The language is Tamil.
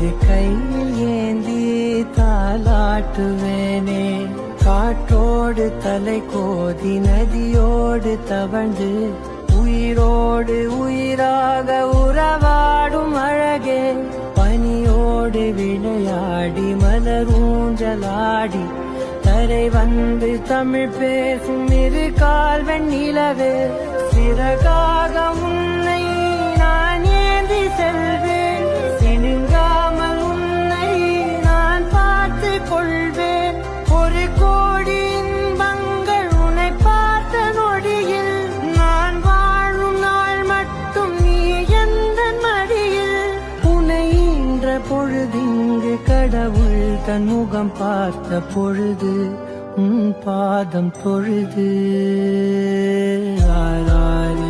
இரு கையில் ஏந்தி தாலாட்டுவேனே. காற்றோடு தலை கோதி நதியோடு தவழ்ந்து உயிரோடு உயிராக உறவாடும் அழகே. பனியோடு விளையாடி மலரூஞ்சலாடி தரை வந்து தமிழ் பேசும் இரு கால் வெண்ணிலவே. சிறகாக உன்னை நான் ஏந்தி செல்வேன், சினுங்காமல் உன்னை நான் பார்த்து கொள்வேன். ஒரு கோடி இன்பங்கள் உன்னை பார்த்த நொடியில், நான் வாழும் நாள் மட்டும் நீ எந்த மடியில். உன்னை ஈன்ற பொழுதிங்கு கடவுள் தன் முகம் பார்த்த பொழுது உன் பாதம் தொழுது. ஆராரி